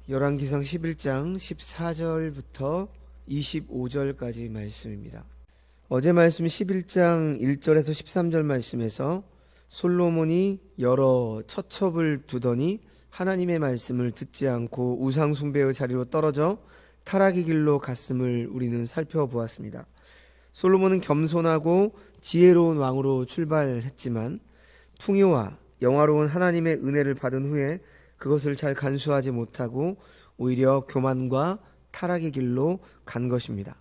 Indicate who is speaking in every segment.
Speaker 1: 열왕기상 11장 14절부터 25절까지 말씀입니다. 어제 말씀 11장 1절에서 13절 말씀에서 솔로몬이 여러 처첩을 두더니 하나님의 말씀을 듣지 않고 우상 숭배의 자리로 떨어져 타락의 길로 갔음을 우리는 살펴보았습니다. 솔로몬은 겸손하고 지혜로운 왕으로 출발했지만 풍요와 영화로운 하나님의 은혜를 받은 후에 그것을 잘 간수하지 못하고 오히려 교만과 타락의 길로 간 것입니다.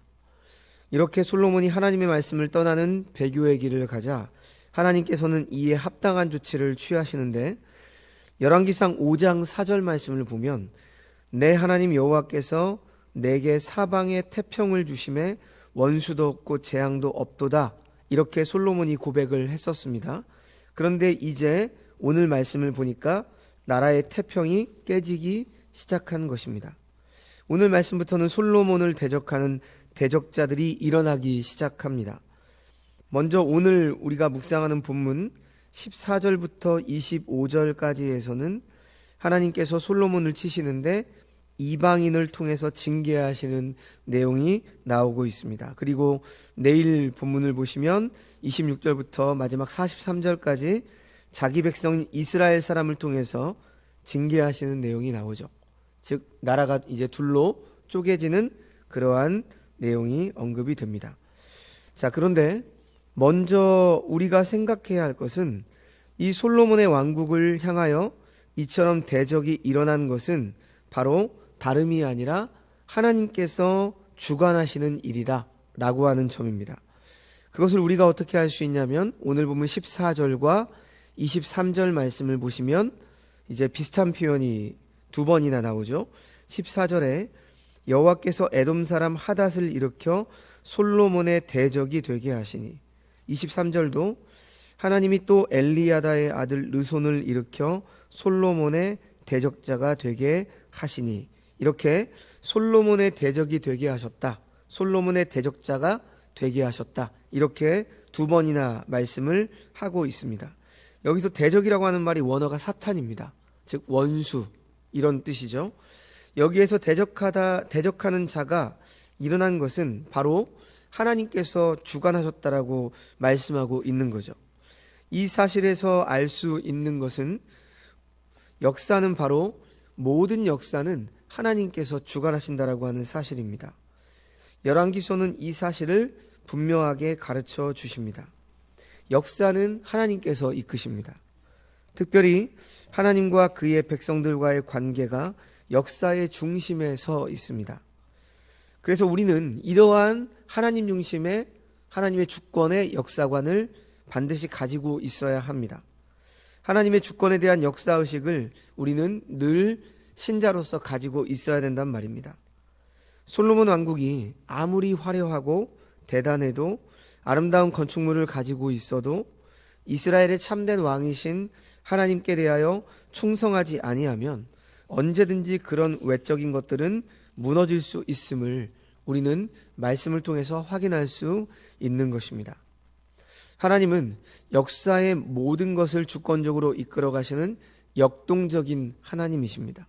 Speaker 1: 이렇게 솔로몬이 하나님의 말씀을 떠나는 배교의 길을 가자 하나님께서는 이에 합당한 조치를 취하시는데 열왕기상 5장 4절 말씀을 보면 내 하나님 여호와께서 내게 사방에 태평을 주심에 원수도 없고 재앙도 없도다, 이렇게 솔로몬이 고백을 했었습니다. 그런데 이제 오늘 말씀을 보니까 나라의 태평이 깨지기 시작한 것입니다. 오늘 말씀부터는 솔로몬을 대적하는 대적자들이 일어나기 시작합니다. 먼저 오늘 우리가 묵상하는 본문 14절부터 25절까지에서는 하나님께서 솔로몬을 치시는데 이방인을 통해서 징계하시는 내용이 나오고 있습니다. 그리고 내일 본문을 보시면 26절부터 마지막 43절까지 자기 백성인 이스라엘 사람을 통해서 징계하시는 내용이 나오죠. 즉 나라가 이제 둘로 쪼개지는 그러한 내용이 언급이 됩니다. 자, 그런데 먼저 우리가 생각해야 할 것은 이 솔로몬의 왕국을 향하여 이처럼 대적이 일어난 것은 바로 다름이 아니라 하나님께서 주관하시는 일이다 라고 하는 점입니다. 그것을 우리가 어떻게 할 수 있냐면 오늘 보면 14절과 23절 말씀을 보시면 이제 비슷한 표현이 두 번이나 나오죠. 14절에 여호와께서 에돔 사람 하닷을 일으켜 솔로몬의 대적이 되게 하시니, 23절도 하나님이 또 엘리야다의 아들 르손을 일으켜 솔로몬의 대적자가 되게 하시니, 이렇게 솔로몬의 대적이 되게 하셨다, 솔로몬의 대적자가 되게 하셨다, 이렇게 두 번이나 말씀을 하고 있습니다. 여기서 대적이라고 하는 말이 원어가 사탄입니다. 즉 원수, 이런 뜻이죠. 여기에서 대적하는 자가 일어난 것은 바로 하나님께서 주관하셨다라고 말씀하고 있는 거죠. 이 사실에서 알 수 있는 것은 역사는 바로 모든 역사는 하나님께서 주관하신다라고 하는 사실입니다. 열왕기서는 이 사실을 분명하게 가르쳐 주십니다. 역사는 하나님께서 이끄십니다. 특별히 하나님과 그의 백성들과의 관계가 역사의 중심에 서 있습니다. 그래서 우리는 이러한 하나님 중심의 하나님의 주권의 역사관을 반드시 가지고 있어야 합니다. 하나님의 주권에 대한 역사의식을 우리는 늘 신자로서 가지고 있어야 된단 말입니다. 솔로몬 왕국이 아무리 화려하고 대단해도 아름다운 건축물을 가지고 있어도 이스라엘의 참된 왕이신 하나님께 대하여 충성하지 아니하면 언제든지 그런 외적인 것들은 무너질 수 있음을 우리는 말씀을 통해서 확인할 수 있는 것입니다. 하나님은 역사의 모든 것을 주권적으로 이끌어 가시는 역동적인 하나님이십니다.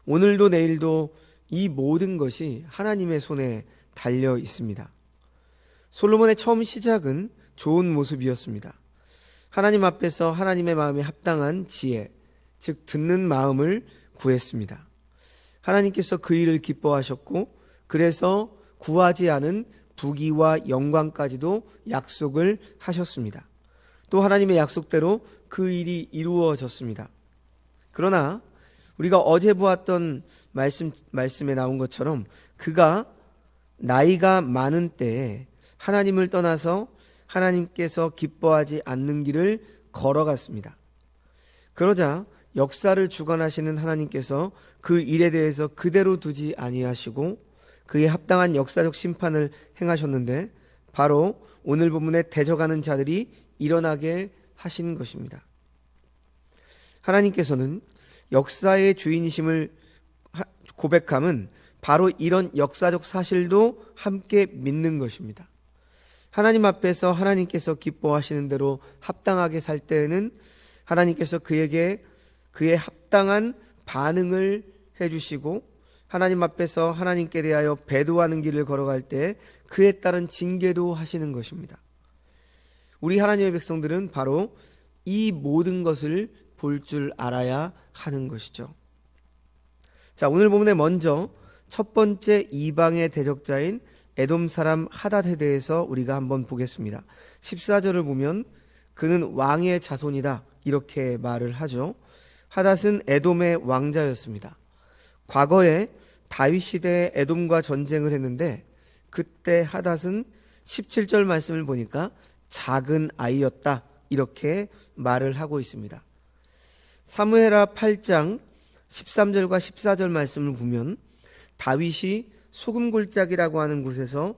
Speaker 1: 오늘도 내일도 이 모든 것이 하나님의 손에 달려 있습니다. 솔로몬의 처음 시작은 좋은 모습이었습니다. 하나님 앞에서 하나님의 마음에 합당한 지혜, 즉 듣는 마음을 구했습니다. 하나님께서 그 일을 기뻐하셨고 그래서 구하지 않은 부귀와 영광까지도 약속을 하셨습니다. 또 하나님의 약속대로 그 일이 이루어졌습니다. 그러나 우리가 어제 보았던 말씀에 나온 것처럼 그가 나이가 많은 때에 하나님을 떠나서 하나님께서 기뻐하지 않는 길을 걸어갔습니다. 그러자 역사를 주관하시는 하나님께서 그 일에 대해서 그대로 두지 아니하시고 그에 합당한 역사적 심판을 행하셨는데 바로 오늘 본문에 대적하는 자들이 일어나게 하신 것입니다. 하나님께서는 역사의 주인이심을 고백함은 바로 이런 역사적 사실도 함께 믿는 것입니다. 하나님 앞에서 하나님께서 기뻐하시는 대로 합당하게 살 때에는 하나님께서 그에게 그의 합당한 반응을 해주시고 하나님 앞에서 하나님께 대하여 배도하는 길을 걸어갈 때 그에 따른 징계도 하시는 것입니다. 우리 하나님의 백성들은 바로 이 모든 것을 볼 줄 알아야 하는 것이죠. 자, 오늘 본문에 먼저 첫 번째 이방의 대적자인 에돔 사람 하닷에 대해서 우리가 한번 보겠습니다. 14절을 보면 그는 왕의 자손이다 이렇게 말을 하죠. 하닷은 에돔의 왕자였습니다. 과거에 다윗 시대에 에돔과 전쟁을 했는데 그때 하닷은 17절 말씀을 보니까 작은 아이였다 이렇게 말을 하고 있습니다. 사무엘하 8장 13절과 14절 말씀을 보면 다윗이 소금골짜기라고 하는 곳에서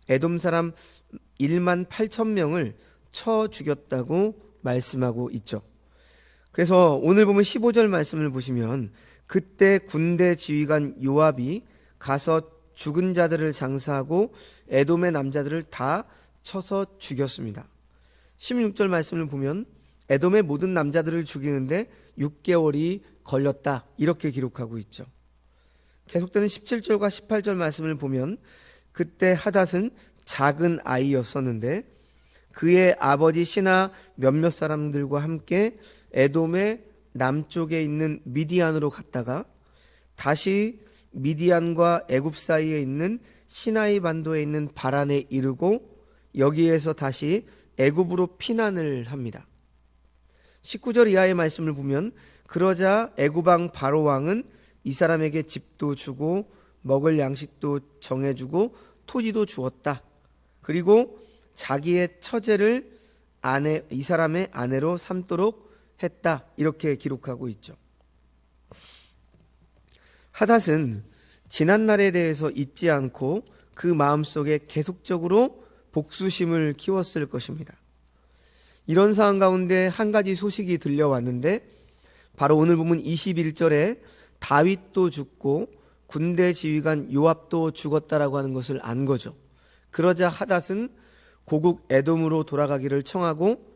Speaker 1: 에돔 사람 1만 8천 명을 쳐 죽였다고 말씀하고 있죠. 그래서 오늘 보면 15절 말씀을 보시면 그때 군대 지휘관 요압이 가서 죽은 자들을 장사하고 에돔의 남자들을 다 쳐서 죽였습니다. 16절 말씀을 보면 에돔의 모든 남자들을 죽이는데 6개월이 걸렸다 이렇게 기록하고 있죠. 계속되는 17절과 18절 말씀을 보면 그때 하닷은 작은 아이였었는데 그의 아버지 시나 몇몇 사람들과 함께 에돔의 남쪽에 있는 미디안으로 갔다가 다시 미디안과 애굽 사이에 있는 시나이 반도에 있는 바란에 이르고 여기에서 다시 애굽으로 피난을 합니다. 19절 이하의 말씀을 보면 그러자 애굽 왕 바로 왕은 이 사람에게 집도 주고 먹을 양식도 정해주고 토지도 주었다. 그리고 자기의 처제를 이 사람의 아내로 삼도록 했다. 이렇게 기록하고 있죠. 하닷은 지난 날에 대해서 잊지 않고 그 마음속에 계속적으로 복수심을 키웠을 것입니다. 이런 상황 가운데 한 가지 소식이 들려왔는데 바로 오늘 보면 21절에 다윗도 죽고 군대 지휘관 요압도 죽었다라고 하는 것을 안 거죠. 그러자 하닷은 고국 에돔으로 돌아가기를 청하고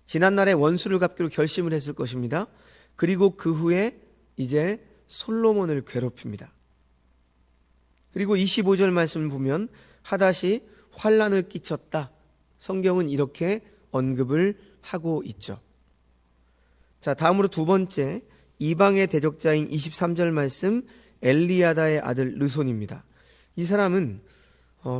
Speaker 1: 지난날에 원수를 갚기로 결심을 했을 것입니다. 그리고 그 후에 이제 솔로몬을 괴롭힙니다. 그리고 25절 말씀을 보면 하닷이 환난을 끼쳤다. 성경은 이렇게 언급을 하고 있죠. 자, 다음으로 두 번째 이방의 대적자인 23절 말씀 엘리야다의 아들 르손입니다. 이 사람은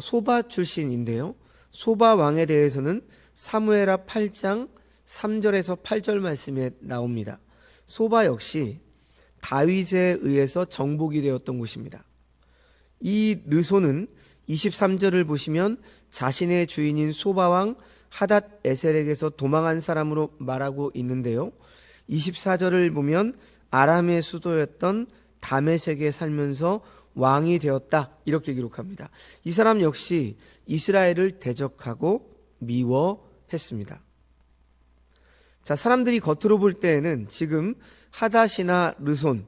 Speaker 1: 소바 출신인데요. 소바 왕에 대해서는 사무엘하 8장 3절에서 8절 말씀에 나옵니다. 소바 역시 다윗에 의해서 정복이 되었던 곳입니다. 이 르손은 23절을 보시면 자신의 주인인 소바왕 하닷 에셀에게서 도망한 사람으로 말하고 있는데요. 24절을 보면 아람의 수도였던 다메섹에 살면서 왕이 되었다 이렇게 기록합니다. 이 사람 역시 이스라엘을 대적하고 미워했습니다. 자, 사람들이 겉으로 볼 때에는 지금 하닷이나 르손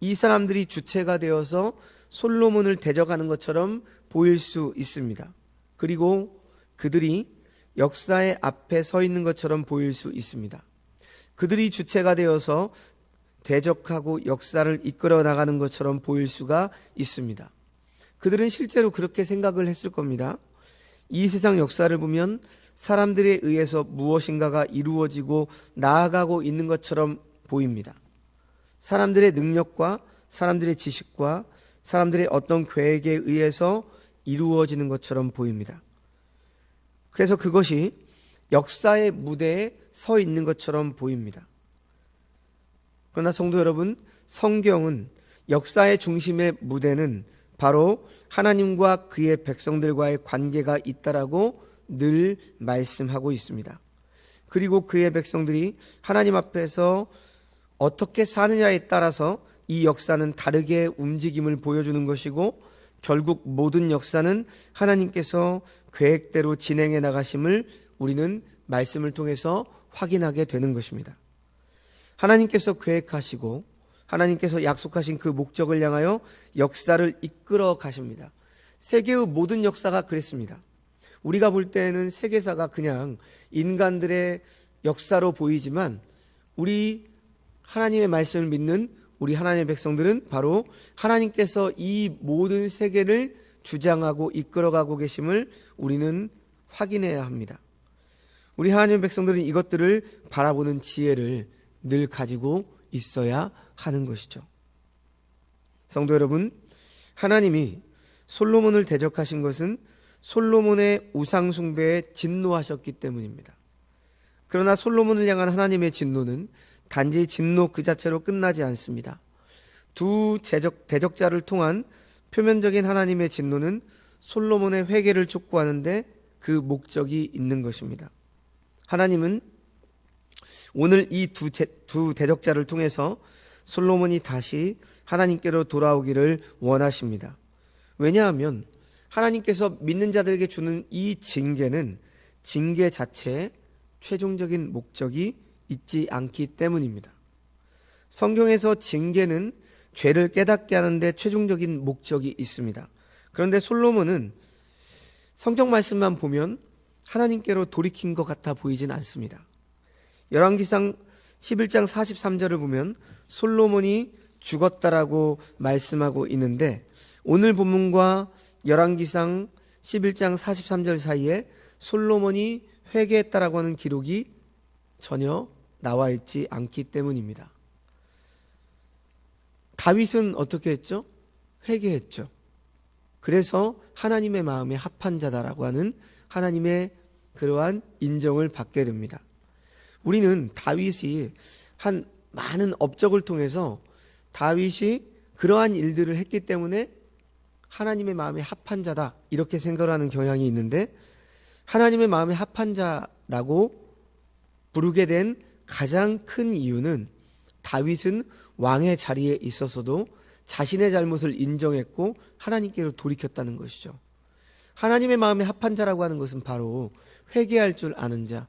Speaker 1: 이 사람들이 주체가 되어서 솔로몬을 대적하는 것처럼 보일 수 있습니다. 그리고 그들이 역사의 앞에 서 있는 것처럼 보일 수 있습니다. 그들이 주체가 되어서 대적하고 역사를 이끌어 나가는 것처럼 보일 수가 있습니다. 그들은 실제로 그렇게 생각을 했을 겁니다. 이 세상 역사를 보면 사람들에 의해서 무엇인가가 이루어지고 나아가고 있는 것처럼 보입니다. 사람들의 능력과 사람들의 지식과 사람들의 어떤 계획에 의해서 이루어지는 것처럼 보입니다. 그래서 그것이 역사의 무대에 서 있는 것처럼 보입니다. 그러나 성도 여러분, 성경은 역사의 중심의 무대는 바로 하나님과 그의 백성들과의 관계가 있다라고 늘 말씀하고 있습니다. 그리고 그의 백성들이 하나님 앞에서 어떻게 사느냐에 따라서 이 역사는 다르게 움직임을 보여주는 것이고 결국 모든 역사는 하나님께서 계획대로 진행해 나가심을 우리는 말씀을 통해서 확인하게 되는 것입니다. 하나님께서 계획하시고 하나님께서 약속하신 그 목적을 향하여 역사를 이끌어 가십니다. 세계의 모든 역사가 그랬습니다. 우리가 볼 때에는 세계사가 그냥 인간들의 역사로 보이지만 우리 하나님의 말씀을 믿는 우리 하나님의 백성들은 바로 하나님께서 이 모든 세계를 주장하고 이끌어가고 계심을 우리는 확인해야 합니다. 우리 하나님의 백성들은 이것들을 바라보는 지혜를 늘 가지고 있어야 하는 것이죠. 성도 여러분, 하나님이 솔로몬을 대적하신 것은 솔로몬의 우상 숭배에 진노하셨기 때문입니다. 그러나 솔로몬을 향한 하나님의 진노는 단지 진노 그 자체로 끝나지 않습니다. 두 대적자를 통한 표면적인 하나님의 진노는 솔로몬의 회개를 촉구하는데 그 목적이 있는 것입니다. 하나님은 오늘 이 두 대적자를 통해서 솔로몬이 다시 하나님께로 돌아오기를 원하십니다. 왜냐하면 하나님께서 믿는 자들에게 주는 이 징계는 징계 자체에 최종적인 목적이 있지 않기 때문입니다. 성경에서 징계는 죄를 깨닫게 하는데 최종적인 목적이 있습니다. 그런데 솔로몬은 성경 말씀만 보면 하나님께로 돌이킨 것 같아 보이진 않습니다. 열왕기상 11장 43절을 보면 솔로몬이 죽었다라고 말씀하고 있는데 오늘 본문과 열왕기상 11장 43절 사이에 솔로몬이 회개했다라고 하는 기록이 전혀 나와 있지 않기 때문입니다. 다윗은 어떻게 했죠? 회개했죠. 그래서 하나님의 마음에 합한 자다라고 하는 하나님의 그러한 인정을 받게 됩니다. 우리는 다윗이 한 많은 업적을 통해서 다윗이 그러한 일들을 했기 때문에 하나님의 마음에 합한 자다 이렇게 생각을 하는 경향이 있는데 하나님의 마음에 합한 자라고 부르게 된 가장 큰 이유는 다윗은 왕의 자리에 있었어도 자신의 잘못을 인정했고 하나님께로 돌이켰다는 것이죠. 하나님의 마음에 합한 자라고 하는 것은 바로 회개할 줄 아는 자,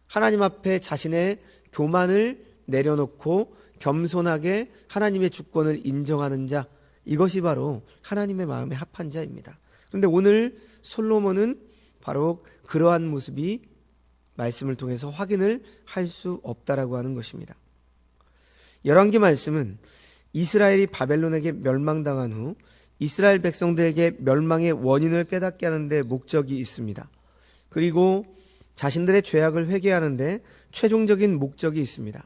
Speaker 1: 하나님 앞에 자신의 교만을 내려놓고 겸손하게 하나님의 주권을 인정하는 자, 이것이 바로 하나님의 마음에 합한 자입니다. 그런데 오늘 솔로몬은 바로 그러한 모습이 말씀을 통해서 확인을 할 수 없다라고 하는 것입니다. 열왕기 말씀은 이스라엘이 바벨론에게 멸망당한 후 이스라엘 백성들에게 멸망의 원인을 깨닫게 하는데 목적이 있습니다. 그리고 자신들의 죄악을 회개하는데 최종적인 목적이 있습니다.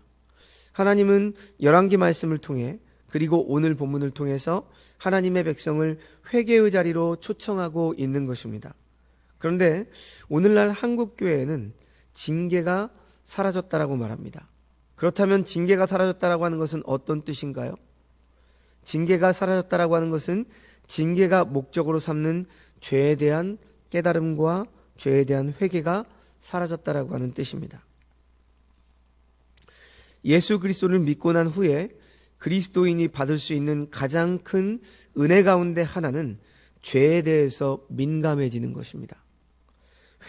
Speaker 1: 하나님은 열왕기 말씀을 통해 그리고 오늘 본문을 통해서 하나님의 백성을 회개의 자리로 초청하고 있는 것입니다. 그런데 오늘날 한국교회에는 징계가 사라졌다라고 말합니다. 그렇다면 징계가 사라졌다라고 하는 것은 어떤 뜻인가요? 징계가 사라졌다라고 하는 것은 징계가 목적으로 삼는 죄에 대한 깨달음과 죄에 대한 회개가 사라졌다라고 하는 뜻입니다. 예수 그리스도를 믿고 난 후에 그리스도인이 받을 수 있는 가장 큰 은혜 가운데 하나는 죄에 대해서 민감해지는 것입니다.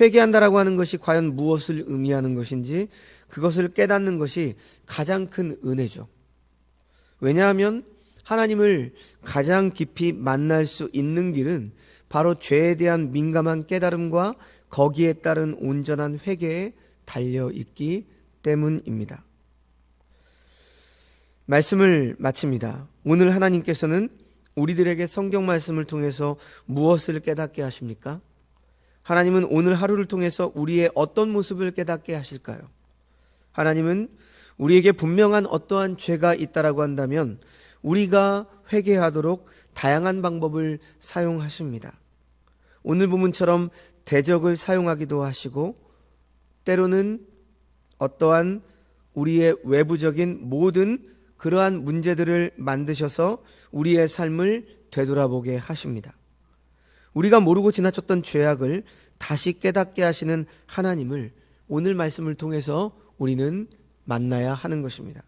Speaker 1: 회개한다라고 하는 것이 과연 무엇을 의미하는 것인지 그것을 깨닫는 것이 가장 큰 은혜죠. 왜냐하면 하나님을 가장 깊이 만날 수 있는 길은 바로 죄에 대한 민감한 깨달음과 거기에 따른 온전한 회개에 달려 있기 때문입니다. 말씀을 마칩니다. 오늘 하나님께서는 우리들에게 성경 말씀을 통해서 무엇을 깨닫게 하십니까? 하나님은 오늘 하루를 통해서 우리의 어떤 모습을 깨닫게 하실까요? 하나님은 우리에게 분명한 어떠한 죄가 있다라고 한다면 우리가 회개하도록 다양한 방법을 사용하십니다. 오늘 본문처럼 대적을 사용하기도 하시고 때로는 어떠한 우리의 외부적인 모든 그러한 문제들을 만드셔서 우리의 삶을 되돌아보게 하십니다. 우리가 모르고 지나쳤던 죄악을 다시 깨닫게 하시는 하나님을 오늘 말씀을 통해서 우리는 만나야 하는 것입니다.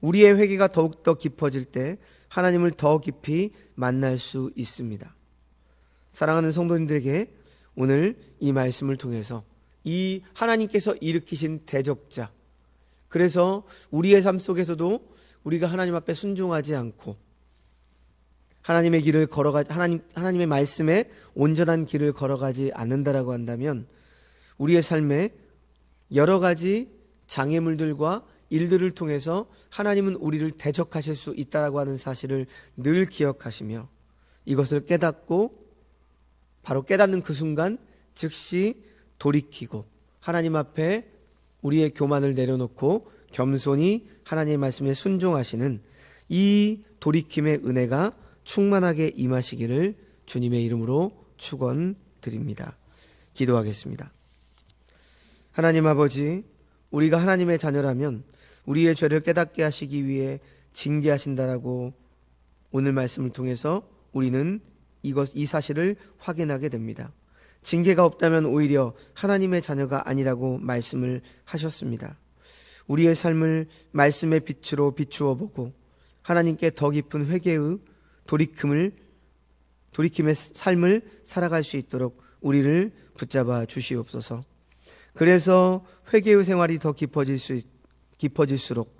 Speaker 1: 우리의 회개가 더욱더 깊어질 때 하나님을 더 깊이 만날 수 있습니다. 사랑하는 성도님들에게 오늘 이 말씀을 통해서 이 하나님께서 일으키신 대적자, 그래서 우리의 삶 속에서도 우리가 하나님 앞에 순종하지 않고 하나님의 길을 걸어가지 하나님의 말씀에 온전한 길을 걸어가지 않는다라고 한다면 우리의 삶에 여러 가지 장애물들과 일들을 통해서 하나님은 우리를 대적하실 수 있다라고 하는 사실을 늘 기억하시며 이것을 깨닫고 바로 깨닫는 그 순간 즉시 돌이키고 하나님 앞에 우리의 교만을 내려놓고 겸손히 하나님의 말씀에 순종하시는 이 돌이킴의 은혜가 충만하게 임하시기를 주님의 이름으로 축원드립니다. 기도하겠습니다. 하나님 아버지, 우리가 하나님의 자녀라면 우리의 죄를 깨닫게 하시기 위해 징계하신다라고 오늘 말씀을 통해서 우리는 이 사실을 확인하게 됩니다. 징계가 없다면 오히려 하나님의 자녀가 아니라고 말씀을 하셨습니다. 우리의 삶을 말씀의 빛으로 비추어 보고 하나님께 더 깊은 회개의 돌이킴의 삶을 살아갈 수 있도록 우리를 붙잡아 주시옵소서. 그래서 회개의 생활이 더 깊어질수록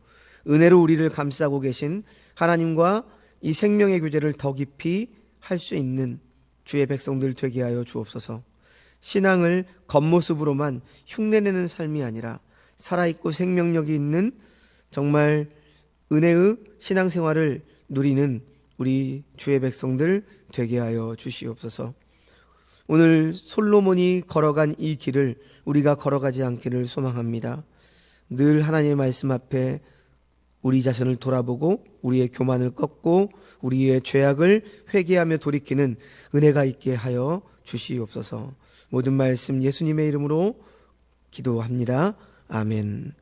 Speaker 1: 은혜로 우리를 감싸고 계신 하나님과 이 생명의 교제를 더 깊이 할 수 있는 주의 백성들 되게 하여 주옵소서. 신앙을 겉모습으로만 흉내내는 삶이 아니라 살아있고 생명력이 있는 정말 은혜의 신앙생활을 누리는 우리 주의 백성들 되게 하여 주시옵소서. 오늘 솔로몬이 걸어간 이 길을 우리가 걸어가지 않기를 소망합니다. 늘 하나님의 말씀 앞에 우리 자신을 돌아보고 우리의 교만을 꺾고 우리의 죄악을 회개하며 돌이키는 은혜가 있게 하여 주시옵소서. 모든 말씀 예수님의 이름으로 기도합니다. 아멘.